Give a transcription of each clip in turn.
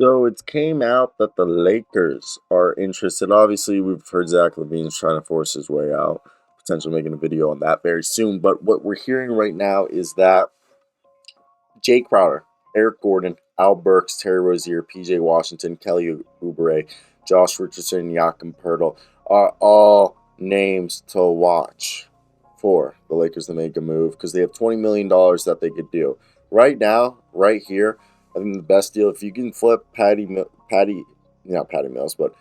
So it came out that the Lakers are interested. Obviously, we've heard Zach LaVine's trying to force his way out, potentially making a video on that very soon. But what we're hearing right now is that Jae Crowder, Eric Gordon, Al Burks, Terry Rozier, PJ Washington, Kelly Oubre, Josh Richardson, and Jakob Poeltl are all names to watch for the Lakers to make a move because they have $20 million that they could do. Right now, right here, I think the best deal, if you can flip not Patty Mills, but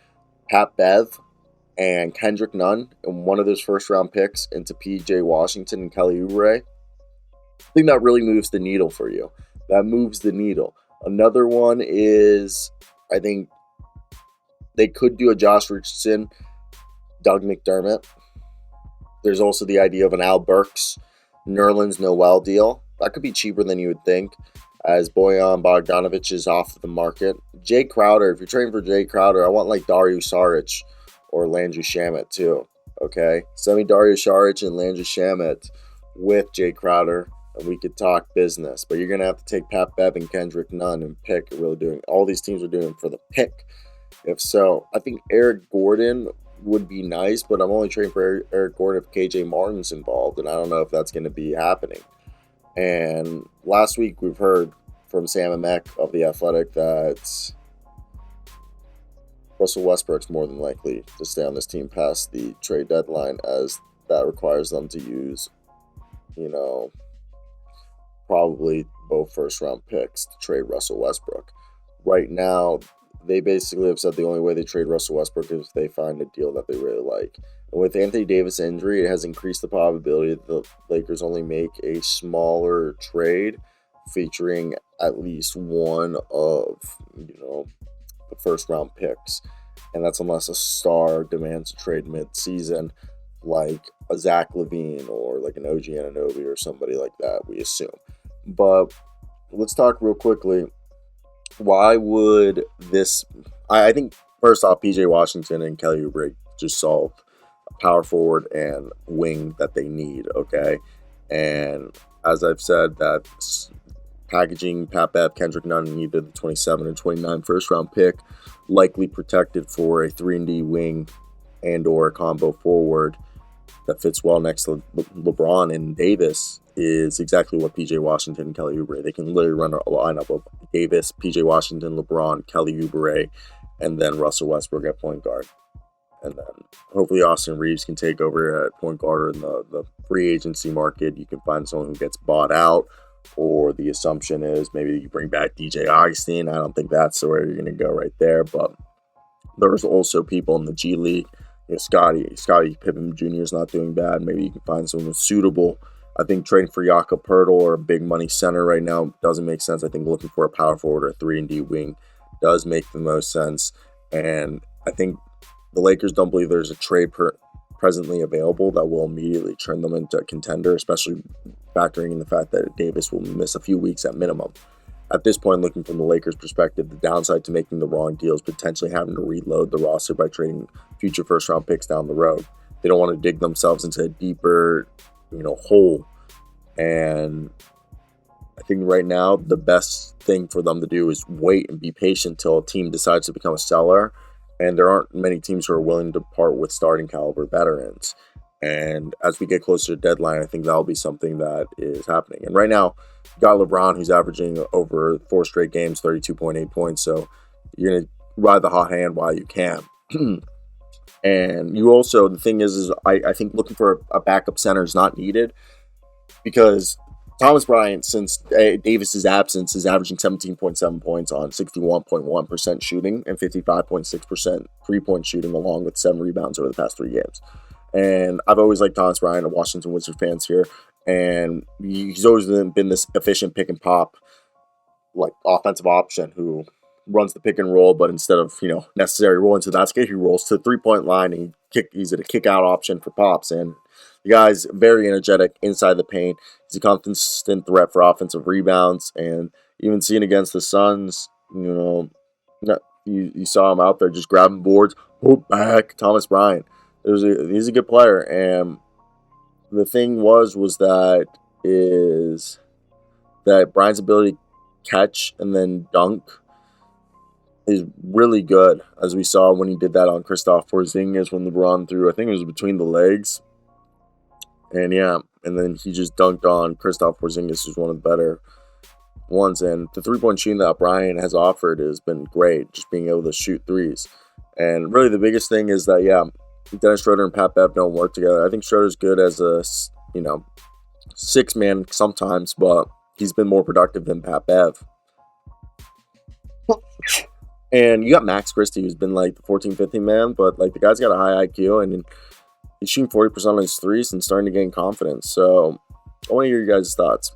Pat Bev and Kendrick Nunn and one of those first round picks into PJ Washington and Kelly Oubre, I think that really moves the needle for you. That moves the needle. Another one is, I think they could do a Josh Richardson, Doug McDermott. There's also the idea of an Al Burks, Nerlens Noel deal. That could be cheaper than you would think, as Bojan Bogdanovic is off the market. Jae Crowder, if you're trading for Jae Crowder, I want like Dario Saric or Landry Shamet too. Okay? Send me Dario Saric and Landry Shamet with Jae Crowder, and we could talk business. But you're going to have to take Pat Bev and Kendrick Nunn and pick. Really doing all these teams are doing for the pick. If so, I think Eric Gordon would be nice, but I'm only trading for Eric Gordon if KJ Martin's involved, and I don't know if that's going to be happening. And last week we've heard from Sam Amick of The Athletic that Russell Westbrook's more than likely to stay on this team past the trade deadline, as that requires them to use, you know, probably both first round picks to trade Russell Westbrook. Right now, they basically have said the only way they trade Russell Westbrook is if they find a deal that they really like. And with Anthony Davis' injury, it has increased the probability that the Lakers only make a smaller trade featuring at least one of, the first round picks. And that's unless a star demands a trade mid-season, like a Zach LaVine or like an OG Anunoby or somebody like that, we assume. But let's talk real quickly. Why would this? I think first off, PJ Washington and Kelly Oubre just solve a power forward and wing that they need. Okay, and as I've said, that packaging Pat Bev, Kendrick Nunn in either the 27 and 29 first round pick, likely protected for a 3-and-D wing and or a combo forward that fits well next to LeBron and Davis, is exactly what PJ Washington and Kelly Oubre. They can literally run a lineup of Davis, PJ Washington, LeBron, Kelly Oubre, and then Russell Westbrook at point guard. And then hopefully Austin Reeves can take over at point guard in the free agency market. You can find someone who gets bought out, or the assumption is maybe you bring back DJ Augustine. I don't think that's where you're going to go right there, but there's also people in the G League. Scottie Pippen Jr. is not doing bad. Maybe you can find someone suitable. I think trading for Jakob Poeltl or a big money center right now doesn't make sense. I think looking for a power forward or a 3-and-D wing does make the most sense. And I think the Lakers don't believe there's a trade presently available that will immediately turn them into a contender, especially factoring in the fact that Davis will miss a few weeks at minimum. At this point, looking from the Lakers' perspective, the downside to making the wrong deal is potentially having to reload the roster by trading future first-round picks down the road. They don't want to dig themselves into a deeper, hole. And I think right now the best thing for them to do is wait and be patient till a team decides to become a seller. And there aren't many teams who are willing to part with starting caliber veterans. And as we get closer to deadline, I think that'll be something that is happening. And right now, you got LeBron, who's averaging over 4 straight games, 32.8 points. So you're going to ride the hot hand while you can. And you also, the thing is I think looking for a backup center is not needed, because Thomas Bryant, since Davis's absence, is averaging 17.7 points on 61.1% shooting and 55.6% three-point shooting, along with 7 rebounds over the past 3 games. And I've always liked Thomas Bryant, a Washington Wizards fans here, and he's always been this efficient pick and pop, like offensive option who runs the pick and roll, but instead of necessary rolling to the basket, he rolls to the 3-point line and he's a kick out option for pops. And the guy's very energetic inside the paint. He's a constant threat for offensive rebounds, and even seen against the Suns, you saw him out there just grabbing boards, pull back. Thomas Bryant, he's a good player, and the thing was that Bryant's ability to catch and then dunk is really good, as we saw when he did that on Kristaps Porzingis when LeBron threw, I think it was between the legs. And yeah, and then he just dunked on Kristaps Porzingis, who's one of the better ones. And the three-point shooting that Brian has offered has been great, just being able to shoot threes. And really the biggest thing is that, yeah, Dennis Schroeder and Pat Bev don't work together. I think Schroeder's good as a, six-man sometimes, but he's been more productive than Pat Bev. And you got Max Christie, who's been like the 14, 15 man, but like the guy's got a high IQ and he's shooting 40% on his threes and starting to gain confidence. So I want to hear you guys' thoughts.